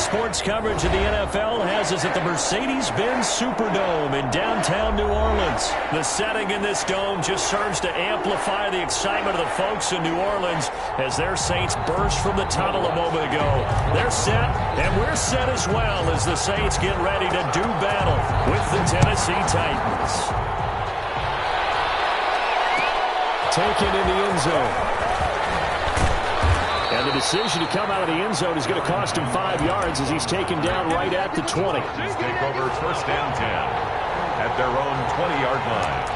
sports coverage of the NFL has us at the Mercedes-Benz Superdome in downtown New Orleans. The setting in this dome just serves to amplify the excitement of the folks in New Orleans as their Saints burst from the tunnel a moment ago. They're set, and we're set as well as the Saints get ready to do battle with the Tennessee Titans. Taken in the end zone. And the decision to come out of the end zone is going to cost him 5 yards as he's taken down right at the 20. Take over first and 10 at their own 20-yard line.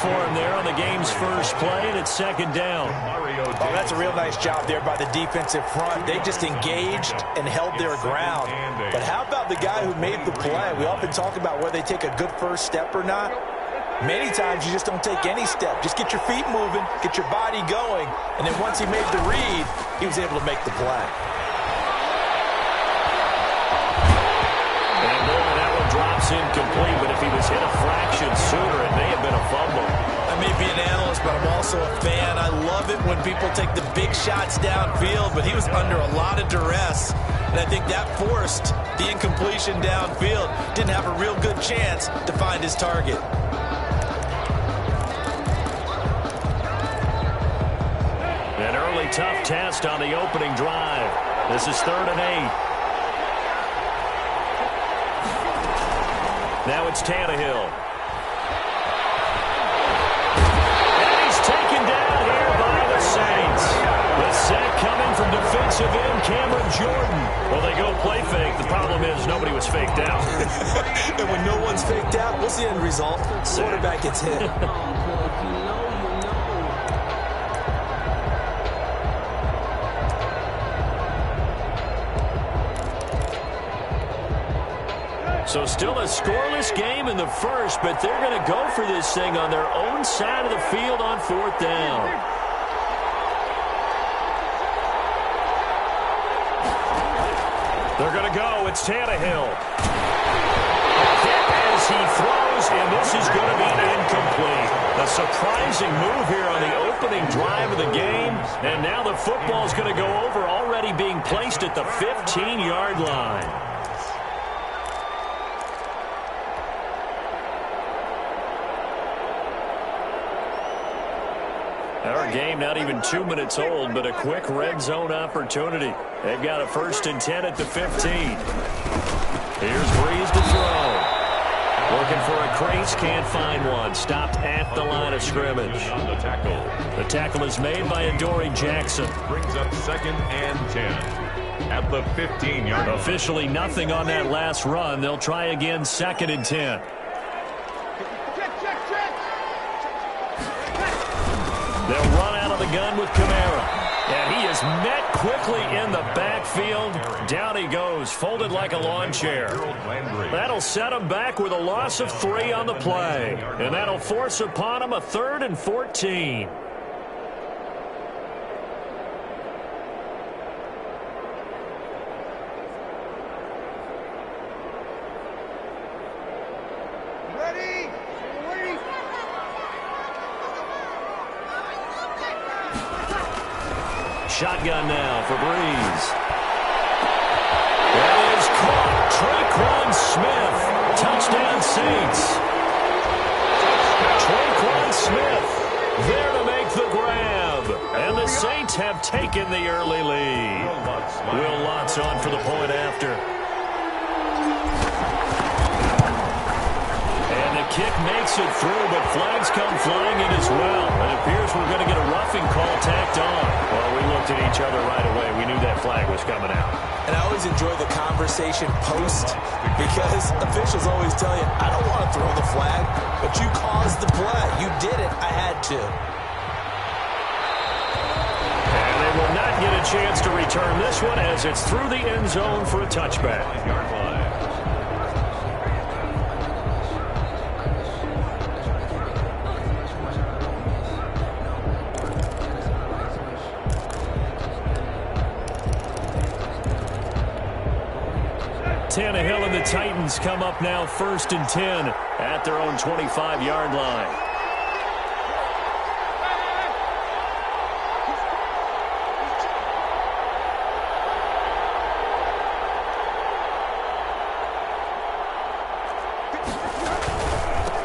For him there on the game's first play, and it's second down. Oh, that's a real nice job there by the defensive front. They just engaged and held their ground. But how about the guy who made the play? We often talk about whether they take a good first step or not. Many times you just don't take any step. Just get your feet moving, get your body going, and then once he made the read, he was able to make the play. And boy, that one drops incomplete, but if he was hit a fraction sooner, it may have been a fumble. I may be an analyst, but I'm also a fan. I love it when people take the big shots downfield, but he was under a lot of duress, and I think that forced the incompletion downfield. Didn't have a real good chance to find his target. An early tough test on the opening drive. This is 3rd and 8. Now it's Tannehill. And he's taken down here by the Saints. The sack coming from defensive end Cameron Jordan. Well, they go play fake. The problem is nobody was faked out. And when no one's faked out, what's the end result? Quarterback gets hit. So still a scoreless game in the first, but they're going to go for this thing on their own side of the field on 4th down. They're going to go. It's Tannehill. Hit as he throws, and this is going to be incomplete. A surprising move here on the opening drive of the game, and now the football is going to go over, already being placed at the 15-yard line. Our game not even 2 minutes old, but a quick red zone opportunity. They've got a 1st and 10 at the 15. Here's Breeze to throw. Looking for a crease, can't find one. Stopped at the line of scrimmage. The tackle is made by Adoree Jackson. Brings up 2nd and 10 at the 15-yard line. Officially nothing on that last run. They'll try again 2nd and 10. They'll run out of the gun with Kamara. And he is met quickly in the backfield. Down he goes, folded like a lawn chair. That'll set him back with a loss of 3 on the play. And that'll force upon him a 3rd and 14. Shotgun now for Breeze. That is caught. Traquan Smith. Touchdown Saints. Traquan Smith there to make the grab. And the Saints have taken the early lead. Will Lutz on for the point after. And the kick makes it through, but flags come flying in as well. It appears we're going to get a roughing call tacked on. Well, we looked at each other right away. We knew that flag was coming out. And I always enjoy the conversation post because officials always tell you, I don't want to throw the flag, but you caused the play. You did it. I had to. And they will not get a chance to return this one as it's through the end zone for a touchback. Tannehill and the Titans come up now 1st and 10 at their own 25-yard line.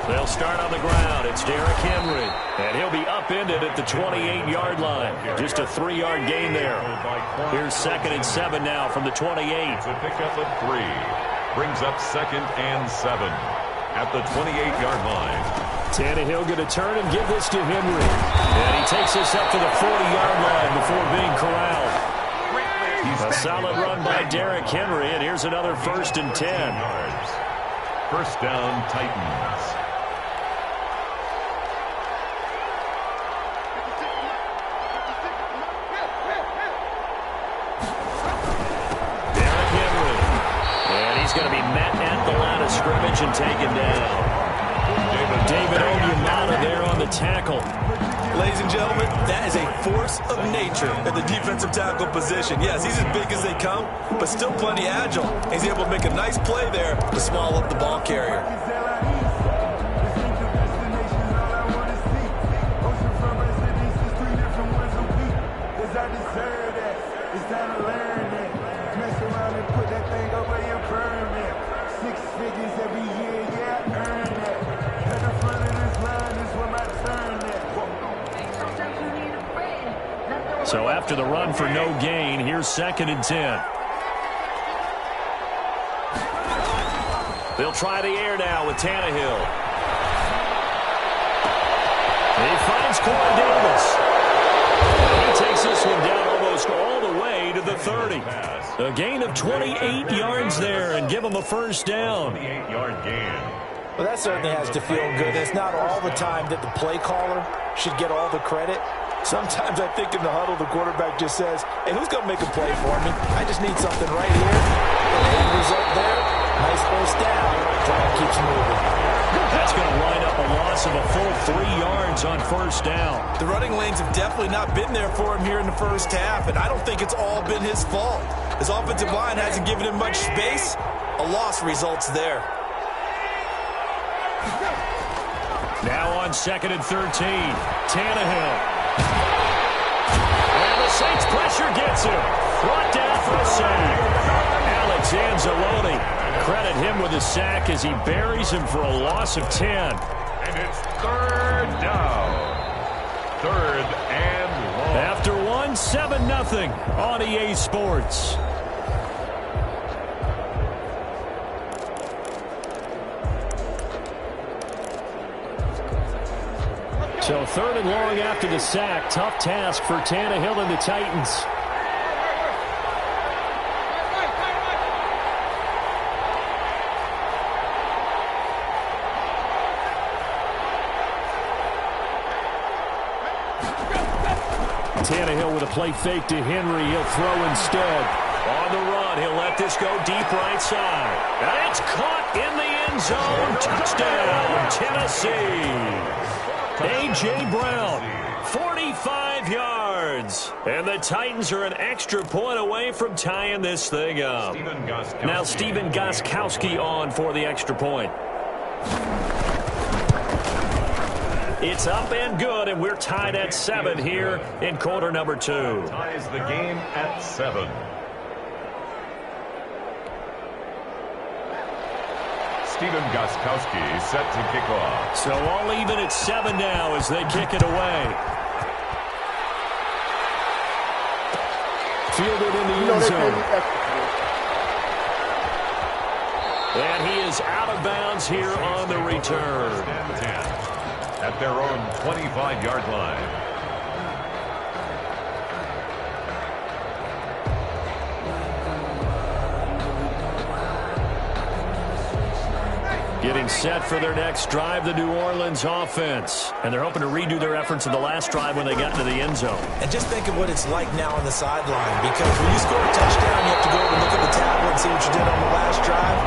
They'll start on the ground. It's Derrick Henry. And he'll be upended at the 28-yard line. Just a 3-yard gain there. Here's 2nd and 7 now from the 28. It's a pickup of 3. Brings up 2nd and 7 at the 28-yard line. Tannehill going to turn and give this to Henry. And he takes this up to the 40-yard line before being corralled. A solid run by Derrick Henry. And here's another 1st and 10. First down, Titans. Going to be met at the line of scrimmage and taken down. David Onyemata there on the tackle. Ladies and gentlemen, that is a force of nature at the defensive tackle position. Yes, he's as big as they come, but still plenty agile. He's able to make a nice play there to swallow up the ball carrier. So after the run for no gain, here's 2nd and 10. They'll try the air now with Tannehill. He finds Corey Davis. He takes this one down almost all the way to the 30. A gain of 28 yards there and give him a first down. 28-yard gain. Well, that certainly has to feel good. It's not all the time that the play caller should get all the credit. Sometimes I think in the huddle, the quarterback just says, hey, who's going to make a play for me? I just need something right here. The end result there, nice first down. Drive keeps moving. That's going to line up a loss of a full 3 yards on first down. The running lanes have definitely not been there for him here in the first half, and I don't think it's all been his fault. His offensive line hasn't given him much space. A loss results there. Now on 2nd and 13, Tannehill. And the Saints pressure gets him. Brought down for a sack. Alex Anzalone, credit him with a sack as he buries him for a loss of 10. And it's 3rd down. 3rd and long. After 7-0 on EA Sports. So 3rd and long after the sack. Tough task for Tannehill and the Titans. Tannehill with a play fake to Henry. He'll throw instead. On the run, he'll let this go deep right side. And it's caught in the end zone. Touchdown, Tennessee. A.J. Brown, 45 yards. And the Titans are an extra point away from tying this thing up. Now Stephen Gostkowski on for the extra point. It's up and good, and we're tied at 7 here in quarter number 2. Ties the game at 7. Stephen Gostkowski set to kick off. So all even at 7 now as they kick it away. Fielded in the end zone. And he is out of bounds here on the return. At their own 25-yard line. Getting set for their next drive, the New Orleans offense. And they're hoping to redo their efforts in the last drive when they got into the end zone. And just think of what it's like now on the sideline, because when you score a touchdown, you have to go over and look at the tablet and see what you did on the last drive.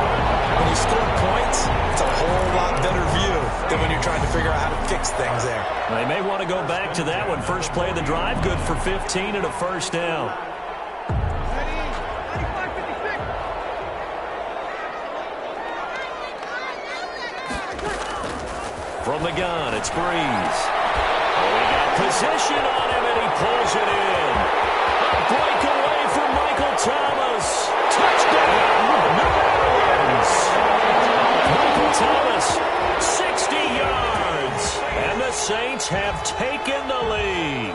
When you score points, it's a whole lot better view than when you're trying to figure out how to fix things there. They may want to go back to that one. First play of the drive, good for 15 and a first down. From the gun, it's Breeze. Oh, he got position on him, and he pulls it in. A breakaway from Michael Thomas. Touchdown, New Orleans. Michael Thomas, 60 yards. And the Saints have taken the lead.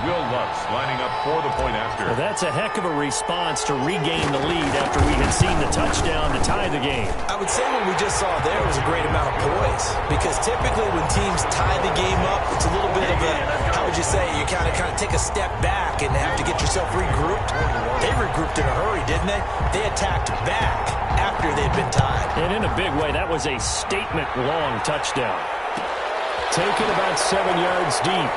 Will Lutz lining up for the point after. Well, that's a heck of a response to regain the lead after we had seen the touchdown to tie the game. I would say what we just saw there was a great amount of poise, because typically when teams tie the game up, it's a little bit of a, how would you say, you kind of take a step back and have to get yourself regrouped. They regrouped in a hurry, didn't they? They attacked back after they'd been tied. And in a big way, that was a statement-long touchdown. Taken about 7 yards deep.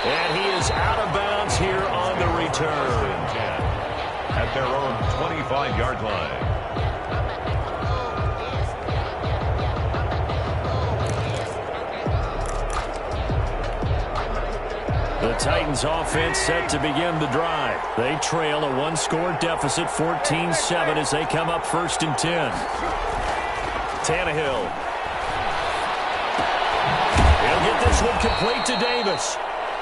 And he is out of bounds here on the return. At their own 25-yard line. The Titans offense set to begin the drive. They trail a one-score deficit, 14-7, as they come up 1st and 10. Tannehill. He'll get this one complete to Davis.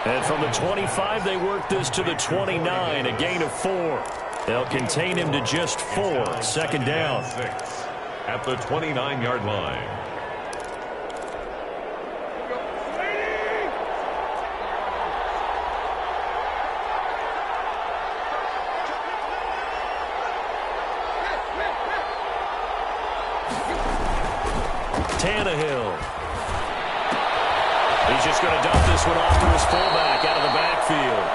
And from the 25, they work this to the 29, a gain of 4. They'll contain him to just 4, 2nd down. At the 29-yard line. Tannehill. He's just going to dump this one off to his fullback out of the backfield.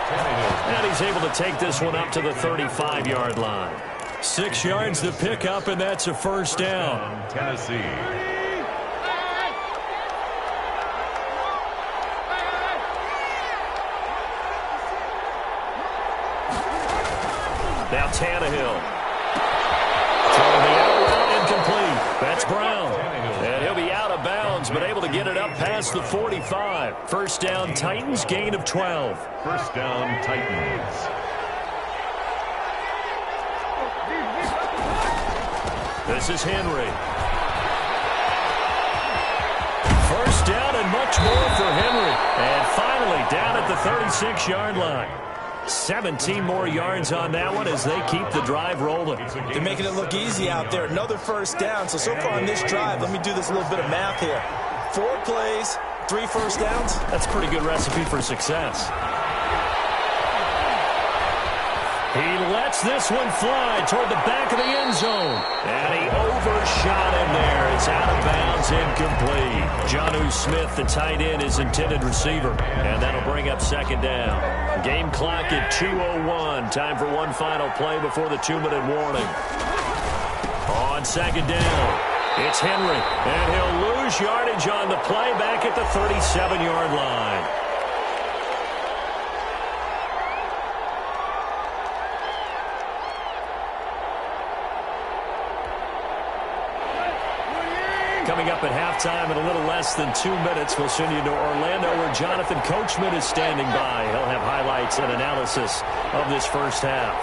And he's able to take this one up to the 35-yard line. 6 yards to pick up, and that's a 1st down. Tennessee. Now Tannehill. Throwing the out route incomplete. That's Brown. And he'll be out of bounds, but able to get it up past the 45. 1st down, Titans, gain of 12. 1st down, Titans. This is Henry. 1st down and much more for Henry. And finally down at the 36-yard line. 17 more yards on that one as they keep the drive rolling. They're making it look easy out there. Another 1st down. So far on this drive, let me do this little bit of math here. 4 plays, 3 1st downs. That's a pretty good recipe for success. He lets this one fly toward the back of the end zone. And he overshot him there. It's out of bounds, incomplete. Jonnu Smith, the tight end, is intended receiver. And that'll bring up 2nd down. Game clock at 2:01. Time for one final play before the 2-minute warning. On 2nd down, it's Henry. And he'll lose yardage on the play back at the 37-yard line. Coming up at halftime in a little less than 2 minutes, we'll send you to Orlando where Jonathan Coachman is standing by. He'll have highlights and analysis of this 1st half.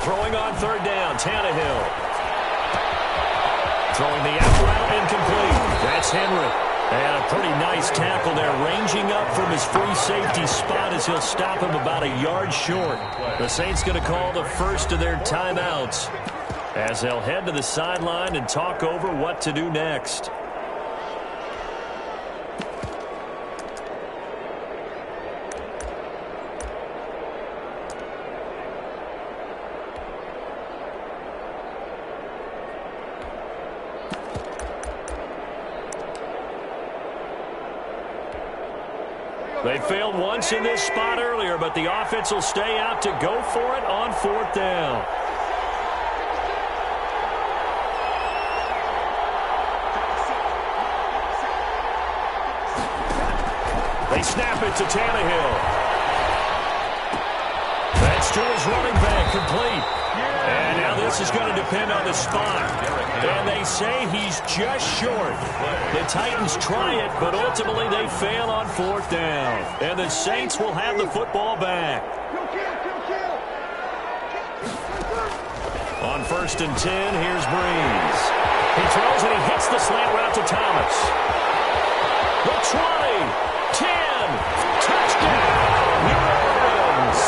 Throwing on 3rd down, Tannehill. Throwing the out route incomplete. That's Henry. And a pretty nice tackle there, ranging up from his free safety spot as he'll stop him about a yard short. The Saints going to call the 1st of their timeouts as they'll head to the sideline and talk over what to do next. They failed once in this spot earlier, but the offense will stay out to go for it on 4th down. They snap it to Tannehill. That's to his running back, complete. And now this this is going to depend on the spot. And they say he's just short. The Titans try it, but ultimately they fail on 4th down. And the Saints will have the football back. On 1st and 10, here's Breeze. He throws and he hits the slant route to Thomas. The 20, 10, touchdown, New Orleans.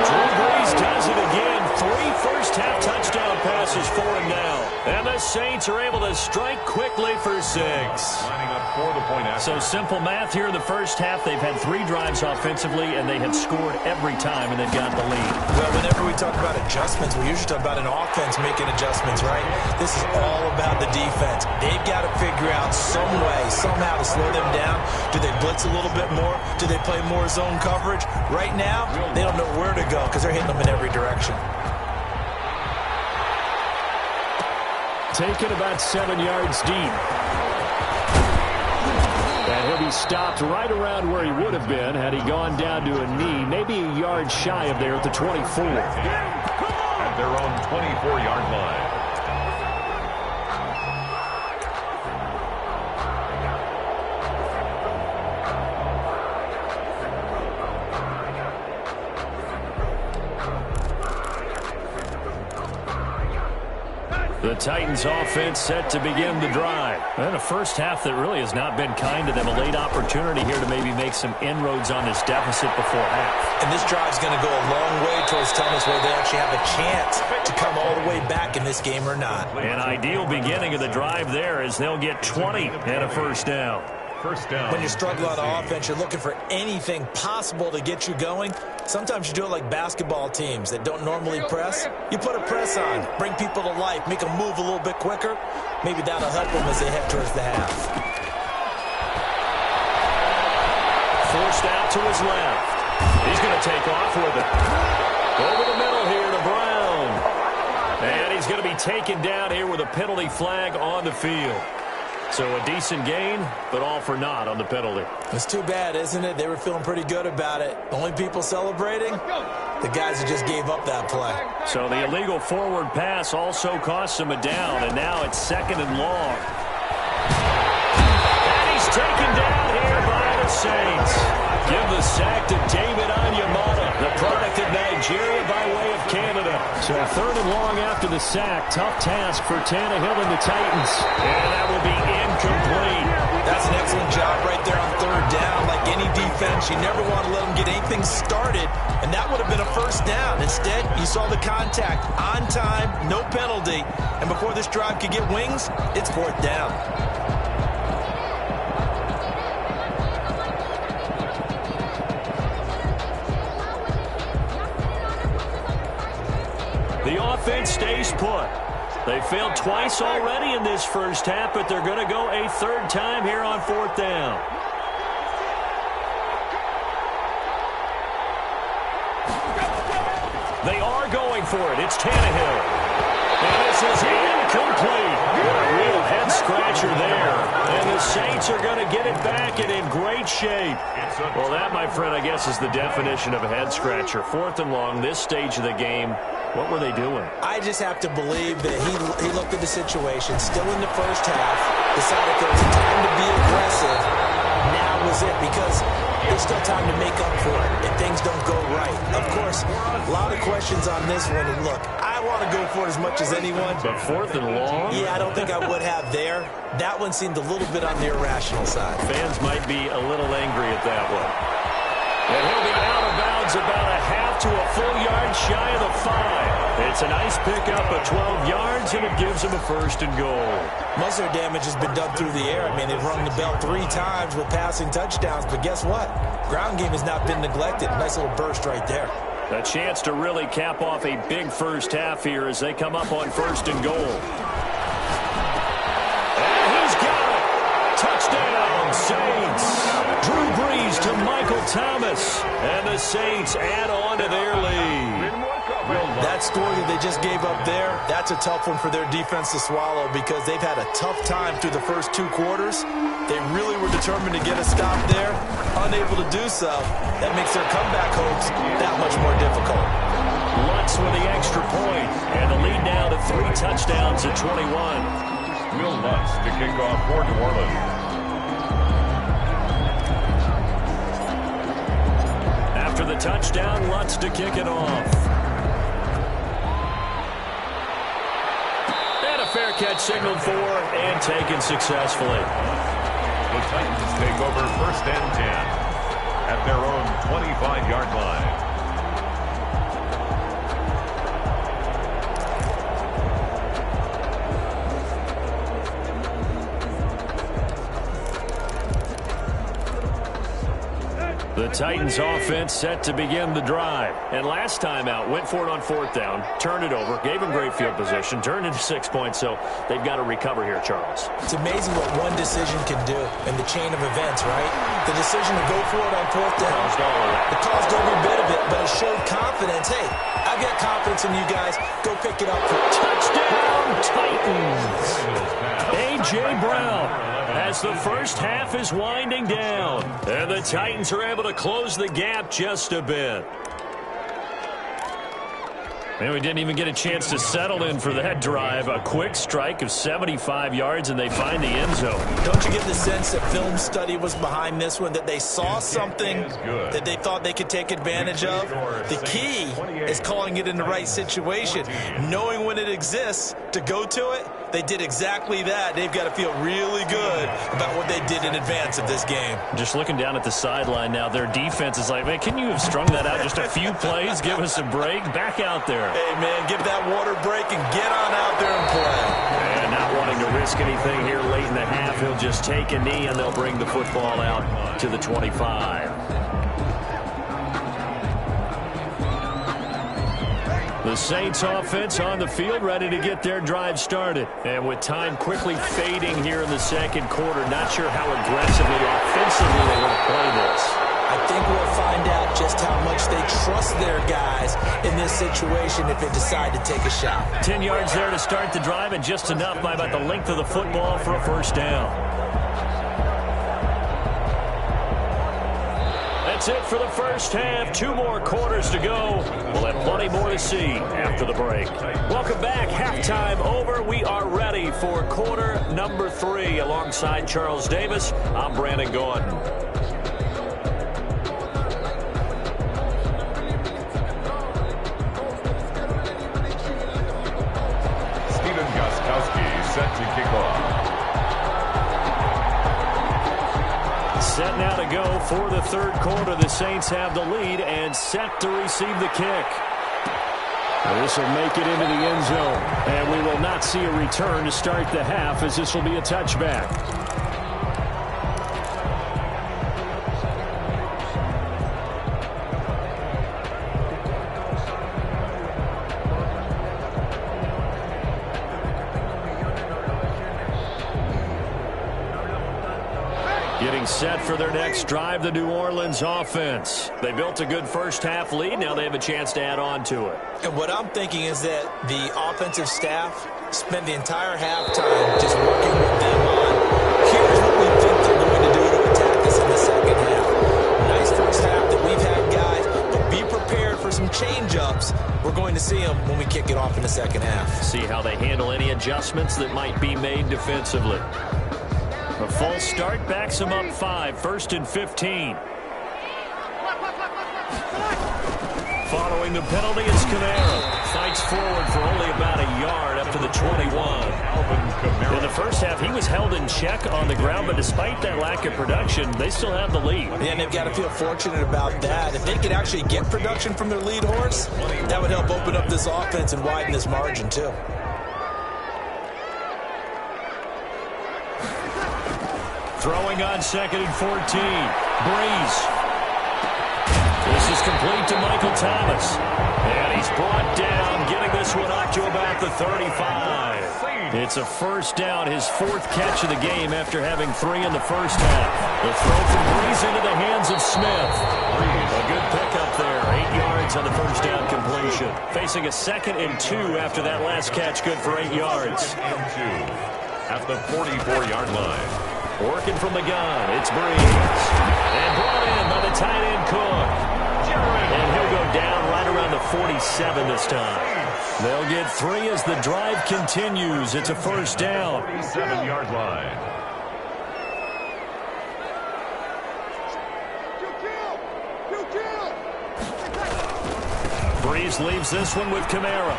Drew Brees does it again. 3 first-half touchdown passes for him now. And the Saints are able to strike quickly for 6. Lining up for the point after. So simple math here in the first half. They've had 3 drives offensively, and they have scored every time, and they've got the lead. Well, whenever we talk about adjustments, we usually talk about an offense making adjustments, right? This is all about the defense. They've got to figure out some way, somehow to slow them down. Do they blitz a little bit more? Do they play more zone coverage? Right now, they don't know where to go because they're hitting them in every direction. Taken about 7 yards deep. And he'll be stopped right around where he would have been had he gone down to a knee, maybe a yard shy of there at the 24. At their own 24-yard line. The Titans offense set to begin the drive. And a first half that really has not been kind to them. A late opportunity here to maybe make some inroads on this deficit before half. And this drive's going to go a long way towards telling us whether they actually have a chance to come all the way back in this game or not. An ideal beginning of the drive there is they'll get 20 and a first down. First down. When you struggle on offense, you're looking for anything possible to get you going. Sometimes you do it like basketball teams that don't normally press. You put a press on, bring people to life, make them move a little bit quicker. Maybe that'll help them as they head towards the half. Forced out to his left. He's going to take off with it. Over the middle here to Brown. And he's going to be taken down here with a penalty flag on the field. So a decent gain, but all for naught on the penalty. It's too bad, isn't it? They were feeling pretty good about it. The only people celebrating, the guys who just gave up that play. So the illegal forward pass also costs him a down, and now it's 2nd and long. And he's taken down here by the Saints. Give the sack to David Onyemata, the product of Nigeria by way of Canada. So 3rd and long after the sack. Tough task for Tannehill and the Titans. And that will be incomplete. That's an excellent job right there on 3rd down. Like any defense, you never want to let them get anything started, and that would have been a first down. Instead, you saw the contact on time, no penalty, and before this drive could get wings, it's 4th down. The offense stays put. They failed twice already in this first half, but they're going to go a 3rd time here on 4th down. They are going for it. It's Tannehill. And this is incomplete. A real head-scratcher there. And the Saints are going to get it back and in great shape. Well, that, my friend, I guess is the definition of a head-scratcher. 4th and long, this stage of the game. What were they doing? I just have to believe that he looked at the situation, still in the first half, decided there was time to be aggressive. Now was it, because there's still time to make up for it if things don't go right. Of course, a lot of questions on this one. And look, I want to go for it as much as anyone. But 4th and long? Yeah, I don't think I would have there. That one seemed a little bit on the irrational side. Fans might be a little angry at that one. And he'll be out of bounds about a half to a full yard shy of the 5. It's a nice pickup of 12 yards, and it gives him a 1st and goal. Most of their damage has been done through the air. I mean, they've rung the bell 3 times with passing touchdowns, but guess what? Ground game has not been neglected. Nice little burst right there. A chance to really cap off a big first half here as they come up on 1st and goal. And he's got it. Touchdown, Saints. Drew Brees to Michael Thomas. And the Saints add on to their lead. That score that they just gave up there, that's a tough one for their defense to swallow because they've had a tough time through the first 2 quarters. They really were determined to get a stop there, unable to do so. That makes their comeback hopes that much more difficult. Lutz with the extra point, and the lead now to 3 touchdowns at 21. Will Lutz to kick off for New Orleans. After the touchdown, Lutz to kick it off. And a fair catch signaled for and taken successfully. The Titans take over 1st and 10 at their own 25-yard line. The Titans offense set to begin the drive. And last time out, went for it on 4th down, turned it over, gave them great field position, turned into 6 points, so they've got to recover here, Charles. It's amazing what one decision can do in the chain of events, right? The decision to go for it on 4th down. It caused every bit of it, but it showed confidence. Hey, I've got confidence in you guys. Go pick it up for touchdown, Titans. A.J. Brown. As the first half is winding down, and the Titans are able to close the gap just a bit. And we didn't even get a chance to settle in for that drive. A quick strike of 75 yards, and they find the end zone. Don't you get the sense that film study was behind this one, that they saw something that they thought they could take advantage of? The key is calling it in the right situation. Knowing when it exists to go to it, they did exactly that. They've got to feel really good about what they did in advance of this game. Just looking down at the sideline now, their defense is like, man, can you have strung that out just a few plays? Give us a break. Back out there. Hey, man, give that water break and get on out there and play. And not wanting to risk anything here late in the half, he'll just take a knee, and they'll bring the football out to the 25. The Saints offense on the field, ready to get their drive started. And with time quickly fading here in the second quarter, not sure how aggressively, offensively they want to play this. I think we'll find out just how much they trust their guys in this situation if they decide to take a shot. 10 yards there to start the drive, and just enough by about the length of the football for a first down. That's it for the first half. 2 more quarters to go. We'll have plenty more to see after the break. Welcome back. Halftime over. We are ready for quarter number 3. Alongside Charles Davis, I'm Brandon Gordon. Set to kick off. Set now to go for the third quarter. The Saints have the lead and set to receive the kick. This will make it into the end zone. And we will not see a return to start the half, as this will be a touchback. Getting set for their next drive, the New Orleans offense. They built a good first half lead. Now they have a chance to add on to it. And what I'm thinking is that the offensive staff spent the entire halftime just working with them on, here's what we think they're going to do to attack us in the second half. Nice first half that we've had, guys, but be prepared for some change-ups. We're going to see them when we kick it off in the second half. See how they handle any adjustments that might be made defensively. A false start backs him up 5. 1st and 15. Following the penalty, it's Kamara. Fights forward for only about a yard up to the 21. In the first half, he was held in check on the ground, but despite that lack of production, they still have the lead. And they've got to feel fortunate about that. If they could actually get production from their lead horse, that would help open up this offense and widen this margin, too. Throwing on 2nd and 14. Breeze. This is complete to Michael Thomas. And he's brought down, getting this one up to about the 35. It's a first down, his 4th catch of the game after having 3 in the first half. The throw from Breeze into the hands of Smith. A good pickup there. 8 yards on the first down completion. Facing a 2nd and 2 after that last catch, good for 8 yards. At the 44-yard line. Working from the gun, it's Breeze. And brought in by the tight end Cook. And he'll go down right around the 47 this time. They'll get 3 as the drive continues. It's a first down. 47-yard line. Breeze leaves this one with Kamara.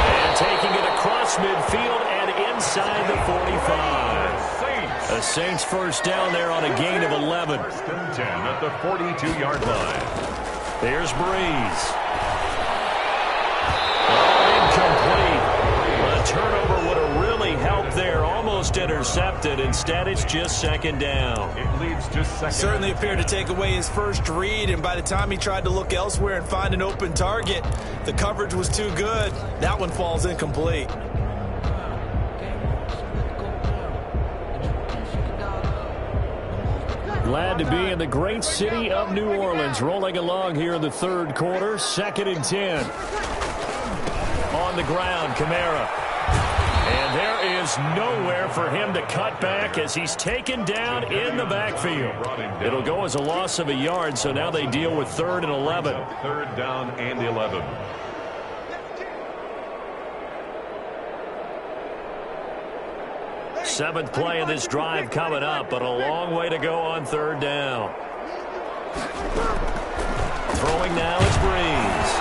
And taking it across midfield and inside the 45. A Saints first down there on a gain of 11. First and 10 at the 42-yard line. Here's Breeze. Incomplete. A turnover would have really helped there. Almost intercepted. Instead, it's just second down. It leads to second. Certainly appeared to take away his first read, and by the time he tried to look elsewhere and find an open target, the coverage was too good. That one falls incomplete. Glad to be in the great city of New Orleans. Rolling along here in the third quarter. Second and 10. On the ground, Kamara. And there is nowhere for him to cut back as he's taken down in the backfield. It'll go as a loss of a yard, so now they deal with 3rd and 11. 3rd down and 11. Seventh play of this drive coming up, but a long way to go on 3rd down. Throwing now is Breeze.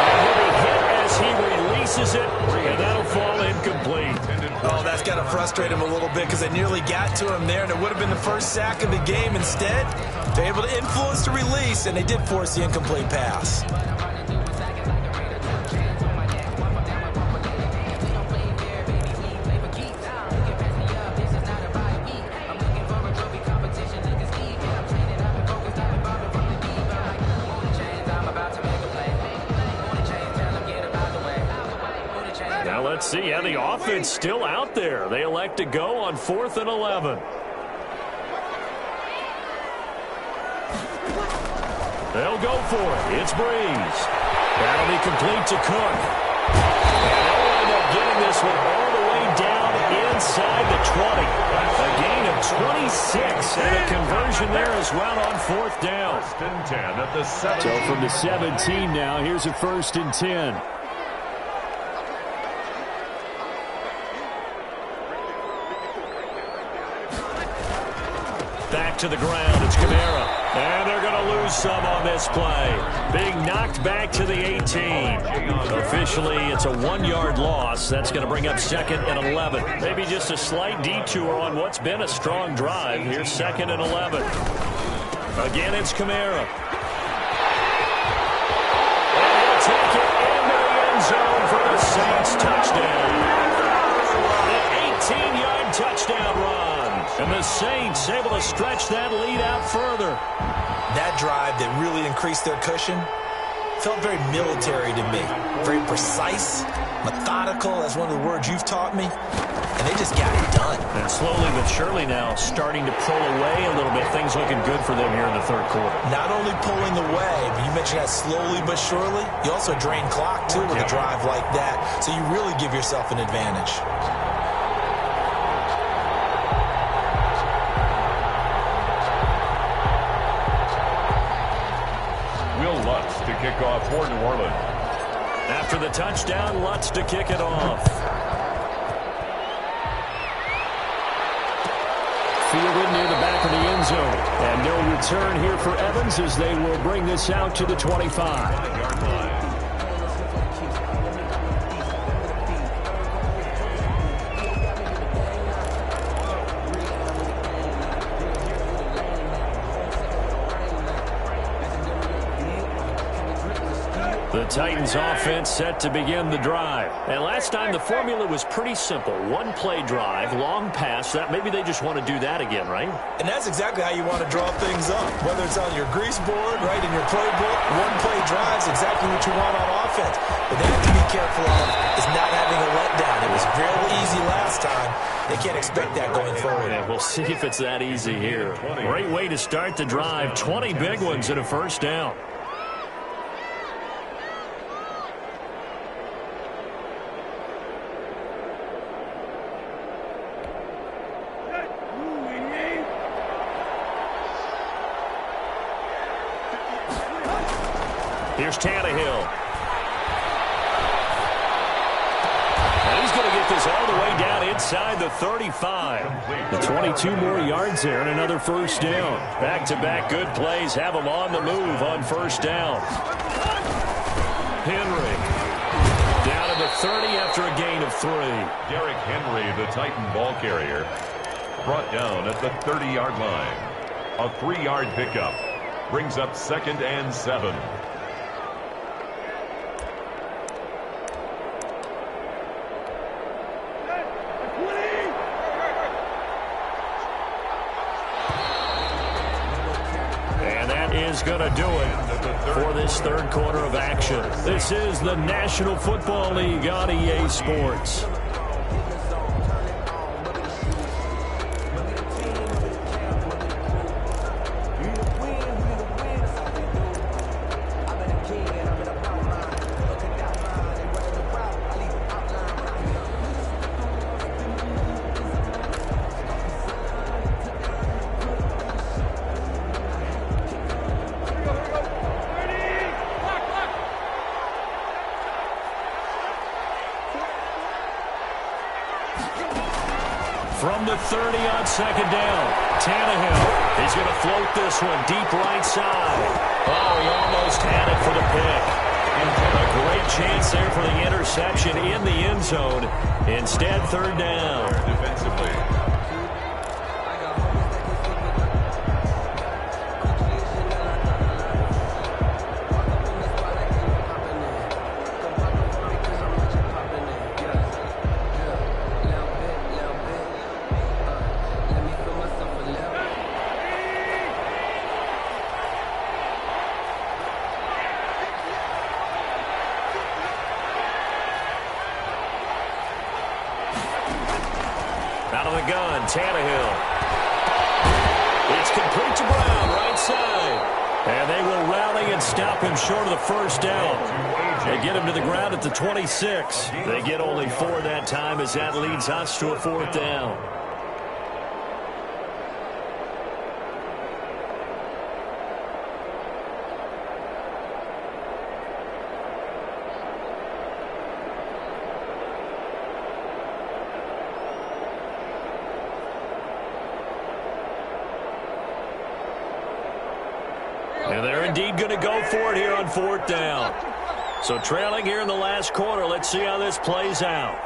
And he'll be hit as he releases it, and that'll fall incomplete. Oh, that's got to frustrate him a little bit because they nearly got to him there, and it would have been the first sack of the game. Instead, they're able to influence the release, and they did force the incomplete pass. Now let's see how the offense still out there. They elect to go on 4th and 11. They'll go for it. It's Breeze. That'll be complete to Cook. And they'll end up getting this one all the way down inside the 20. A gain of 26 and a conversion there as well on 4th down. 1st and 10 at the 17. So from the 17 now, here's a 1st and 10. Back to the ground, it's Kamara. And they're going to lose some on this play. Being knocked back to the 18. Officially, it's a 1-yard loss. That's going to bring up 2nd and 11. Maybe just a slight detour on what's been a strong drive. Here's 2nd and 11. Again, it's Kamara. And he'll take it into the end zone for the Saints touchdown. An 18-yard touchdown run. And the Saints able to stretch that lead out further. That drive that really increased their cushion felt very military to me. Very precise, methodical. That's one of the words you've taught me. And they just got it done. And slowly but surely now starting to pull away a little bit. Things looking good for them here in the 3rd quarter. Not only pulling away, but you mentioned that slowly but surely. You also drain clock, too, with a drive like that. So you really give yourself an advantage. To kick off for New Orleans. After the touchdown, Lutz to kick it off. Fielded near the back of the end zone. And no return here for Evans as they will bring this out to the 25. The Titans offense set to begin the drive. And last time the formula was pretty simple. 1-play drive, long pass. That maybe they just want to do that again, right? And that's exactly how you want to draw things up. Whether it's on your grease board, right, in your playbook, 1-play drives exactly what you want on offense. But they have to be careful of is not having a letdown. It was real easy last time. They can't expect that going forward. Yeah, we'll see if it's that easy here. Great way to start the drive. 20 big ones and a first down. Here's Tannehill. And he's going to get this all the way down inside the 35. The 22 more yards there and another first down. Back-to-back good plays have him on the move on first down. Henry down to the 30 after a gain of 3. Derrick Henry, the Titan ball carrier, brought down at the 30-yard line. A 3-yard pickup brings up 2nd and 7. Is going to do it for this third quarter of action. This is the National Football League on EA Sports. From the 30 on second down, Tannehill. He's going to float this one deep right side. Oh, he almost had it for the pick. A great chance there for the interception in the end zone. Instead, third down. Defensively. Out of the gun, Tannehill. It's complete to Brown, right side. And they will rally and stop him short of the first down. They get him to the ground at the 26. They get only 4 that time as that leads us to a 4th down. And they're indeed going to go for it here on 4th down. So trailing here in the last quarter. Let's see how this plays out.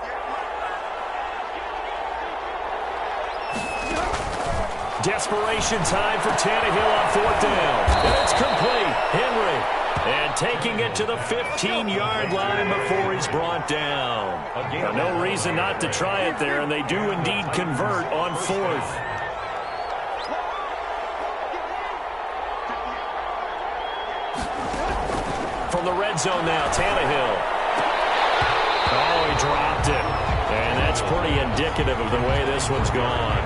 Desperation time for Tannehill on 4th down. And it's complete. Henry. And taking it to the 15-yard line before he's brought down. Now, no reason not to try it there, and they do indeed convert on 4th. From the red zone now, Tannehill. Oh, he dropped it. And that's pretty indicative of the way this one's gone.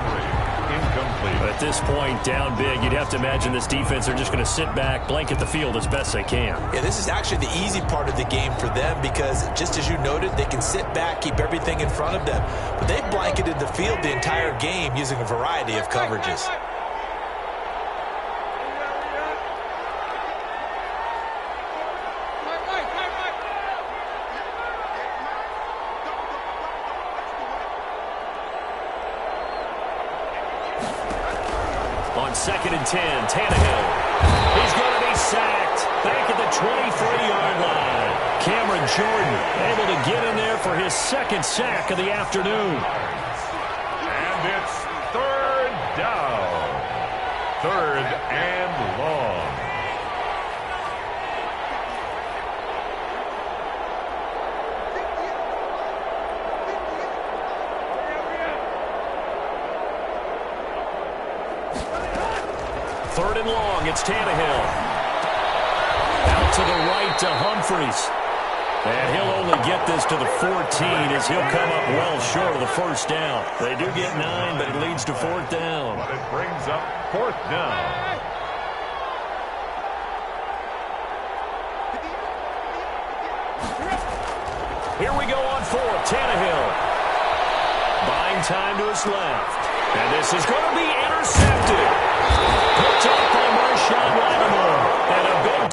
Incomplete. At this point, down big, you'd have to imagine this defense are just going to sit back, blanket the field as best they can. Yeah, this is actually the easy part of the game for them because, just as you noted, they can sit back, keep everything in front of them. But they've blanketed the field the entire game using a variety of coverages. On 2nd and 10, Tannehill. He's going to be sacked back at the 23-yard line. Cameron Jordan able to get in there for his 2nd sack of the afternoon. And it's 3rd down. 3rd and long. Third and long, it's Tannehill. Out to the right to Humphries. And he'll only get this to the 14 as he'll come up well short of the first down. They do get 9, but it leads to 4th down. But it brings up 4th down. Here we go on 4th, Tannehill. Buying time to his left. And this is going to be intercepted. Picked up by Marshawn Lattimore. And a big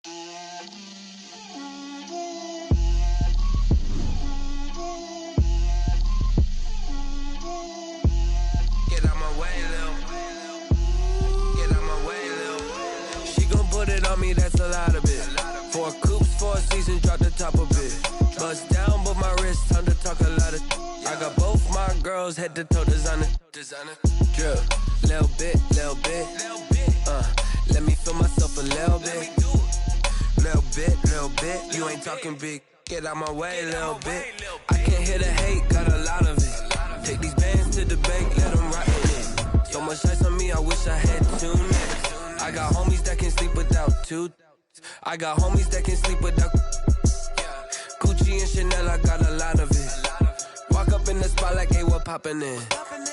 Get out my way, Lil. Get out my way, Lil. She gon' put it on me, that's a lot of it. 4 coops, 4 seasons, drop the top of it. Bust down, but my wrist, time to talk a lot of. I got both my girls, head to toe designer. Drip, little bit. Let me feel myself a little bit. Little bit. You ain't talking big. Get out my way, little bit. I can't hear the hate, got a lot of it. Take these bands to the bank, let them rock it. So much ice on me, I wish I had 2 necks. I got homies that can sleep without 2. I got homies that can sleep without Gucci and Chanel, I got a lot of it. Walk up in the spot like, hey, what poppin' in?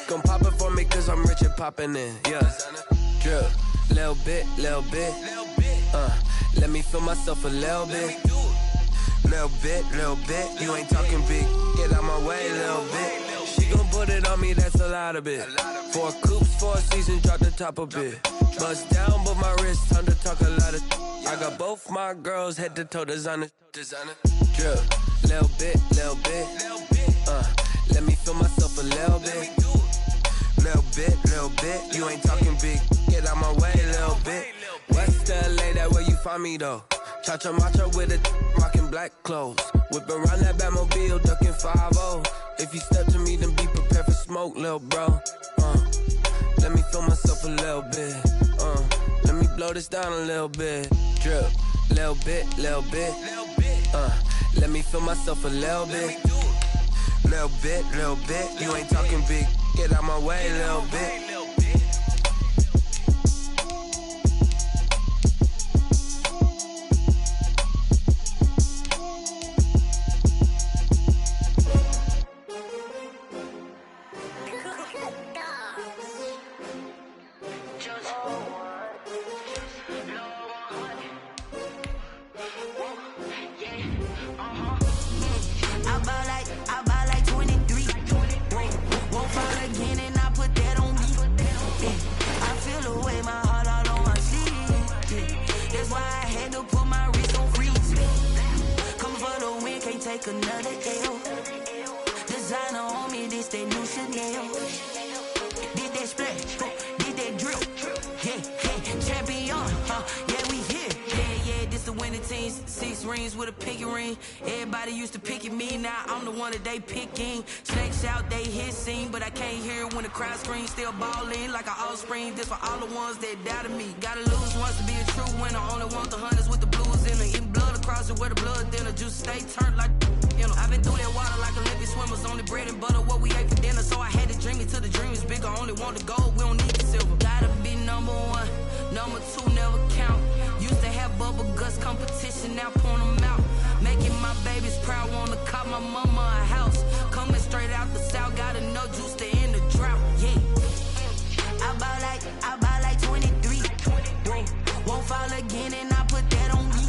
Gon' pop it for me cause I'm rich and poppin' in. Yeah, drip, little bit. Let me feel myself a little bit. Little bit. You ain't talking big. Get out my way, little bit. She gon' put it on me, that's a lot of it. 4 coops, 4 seasons, drop the top of it. Bust down, but my wrist, time to talk a lot of. I got both my girls, head to toe designer. Drip, little bit. Let me feel myself a little bit. Little bit. You ain't talking big. Get out my way, little bit. West LA, that where you find me though. Cha-cha matcha with a rockin' black clothes. Whip around that Batmobile, ducking 5-0. If you step to me, then be prepared for smoke, lil' bro. Let me feel myself a little bit. Let me blow this down a little bit. Drip, little bit. Let me feel myself a little bit. Little bit. You ain't talking big. Get out my way, little bit. I buy like 23. Won't fall again and I put that on me. Yeah. I feel away my heart all on my sleeve. Yeah. That's why I had to put my wrist on freeze. Coming for the win, can't take another L. Designer on me, this that new Chanel. Did that splash, did that drip. Yeah, champion, yeah, we here. Yeah, this the winning team. 6 rings with a pinky ring. Everybody used to pick at me, now I'm the one that they picking. Snakes out, they hit scene, but I can't hear it when the crowd screams. Still ballin' like an offspring. This for all the ones that doubted me. Gotta lose once to be a true winner. Only want the hunters with the blues in it. Eating blood across it where the blood thinner. Juice stay turned like, you know. I've been through that water like Olympic swimmers. Only bread and butter, what we ate for dinner. So I had to dream it till the dream is bigger. Only want the gold, we don't need the silver. Gotta be number 1, number 2 never count. Used to have bubble guts competition, now point them out. Making my babies proud, wanna cop my mama a house. Coming straight out the south, gotta know juice to end the drought. Yeah, I buy like 23. Won't fall again and I put that on me.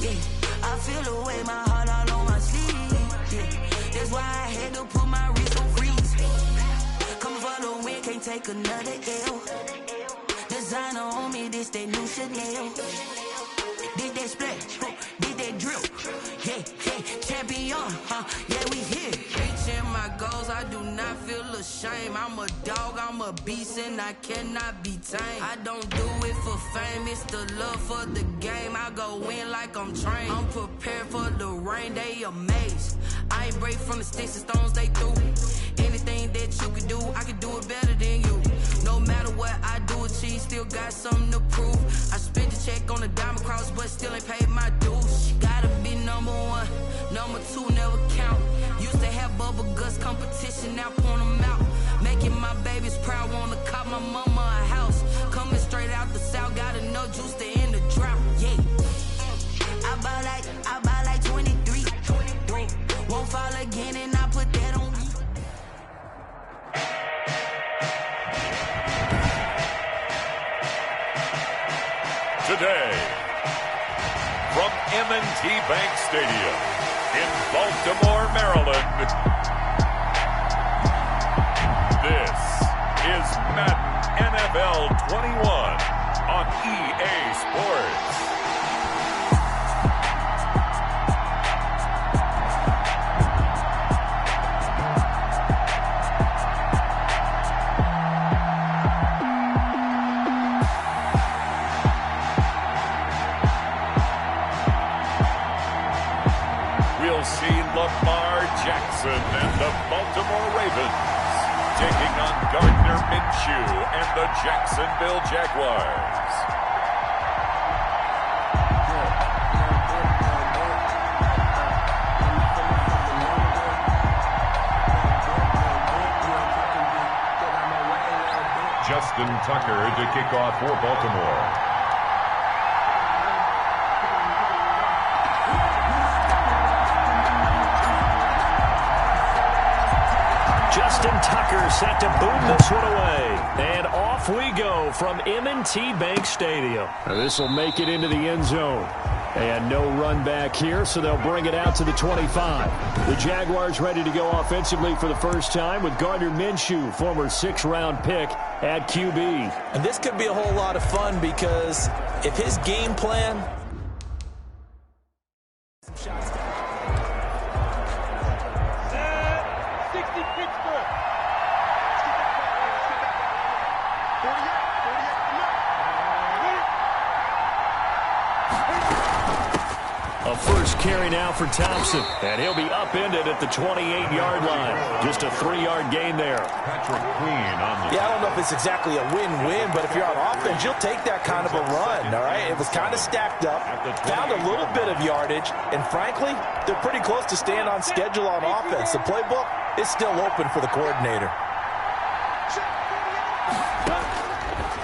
Yeah, I feel away my heart all on my sleeve. Yeah, that's why I had to put my wrist on freeze. Coming for the win, can't take another L. Designer on me, this that new Chanel. Did that splash, did that drip. Yeah, champion, yeah, we here. Reaching my goals, I do not feel ashamed. I'm a dog, I'm a beast, and I cannot be tamed. I don't do it for fame, it's the love for the game. I go in like I'm trained. I'm prepared for the rain, they amazed. I ain't break from the sticks and stones they threw. Anything that you can do, I can do it better than you. No matter what I do, achieve, still got something to prove. I spent the check on the diamond cross, but still ain't paid my dues. Gotta be number 1, number 2 never count. Used to have bubble guts competition, now point them out. Making my babies proud, wanna cop my mama a house. Coming straight out the south, gotta know juice to end the drought. Yeah, I buy like 23. Won't fall again and I put that on me. Today, from M&T Bank Stadium in Baltimore, Maryland, this is Madden NFL 21 on EA Sports. see Lamar Jackson and the Baltimore Ravens taking on Gardner Minshew and the Jacksonville Jaguars. Justin Tucker to kick off for Baltimore. Justin Tucker set to boom this one away. And off we go from M&T Bank Stadium. This will make it into the end zone. And no run back here, so they'll bring it out to the 25. The Jaguars ready to go offensively for the first time with Gardner Minshew, former 6th-round pick, at QB. And this could be a whole lot of fun because if his game plan... A first carry now for Thompson, and he'll be upended at the 28-yard line. Just a 3-yard gain there. Patrick Queen on the... Yeah, I don't know if it's exactly a win-win, but if you're on offense, you'll take that kind of a run, all right? It was kind of stacked up, found a little bit of yardage, and frankly, they're pretty close to staying on schedule on offense. The playbook is still open for the coordinator.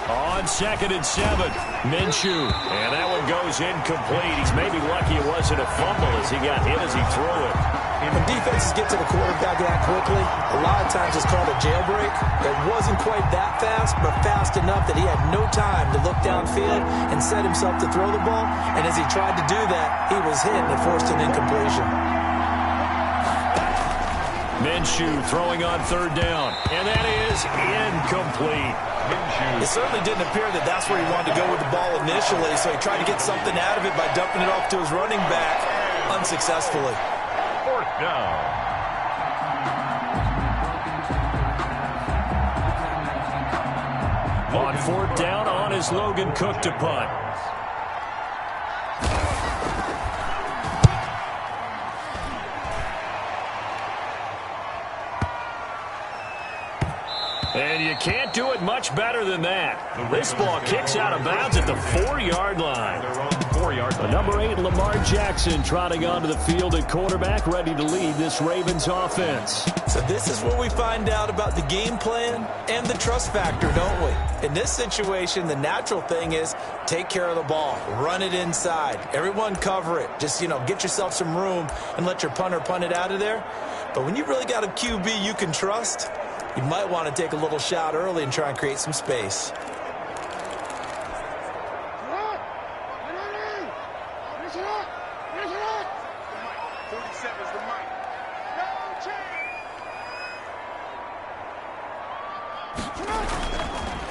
On 2nd and 7, Minshew. And that one goes incomplete. He's maybe lucky it wasn't a fumble as he got hit as he threw it. When defenses get to the quarterback that quickly, a lot of times it's called a jailbreak. It wasn't quite that fast, but fast enough that he had no time to look downfield and set himself to throw the ball. And as he tried to do that, he was hit and it forced an incompletion. Minshew throwing on 3rd down. And that is incomplete. It certainly didn't appear that that's where he wanted to go with the ball initially, so he tried to get something out of it by dumping it off to his running back unsuccessfully. 4th down. On 4th down, on is Logan Cook to punt. And you can't do it much better than that. This ball kicks out of bounds at the 4-yard line. The number 8, Lamar Jackson, trotting onto the field at quarterback, ready to lead this Ravens offense. So this is where we find out about the game plan and the trust factor, don't we? In this situation, the natural thing is take care of the ball, run it inside. Everyone cover it. Just, get yourself some room and let your punter punt it out of there. But when you really got a QB you can trust, you might want to take a little shot early and try and create some space.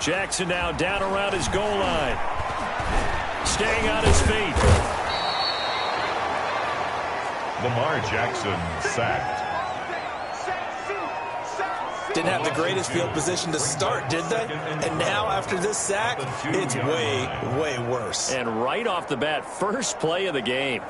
Jackson now down around his goal line. Staying on his feet. Lamar Jackson sacked. Didn't have the greatest field position to start, did they? And now, after this sack, it's way, way worse. And right off the bat, first play of the game.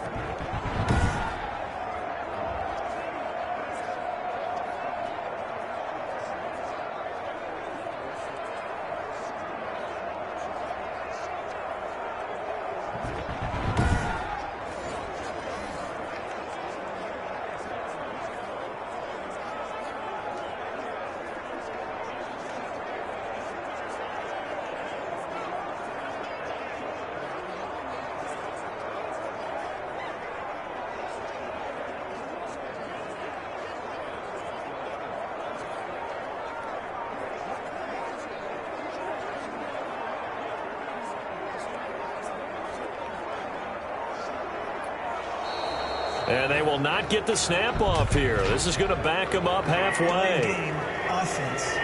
And they will not get the snap off here. This is going to back them up halfway. Game offense.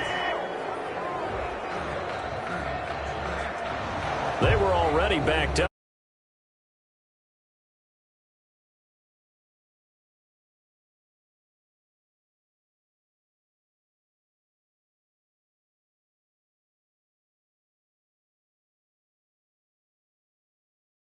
They were already backed up.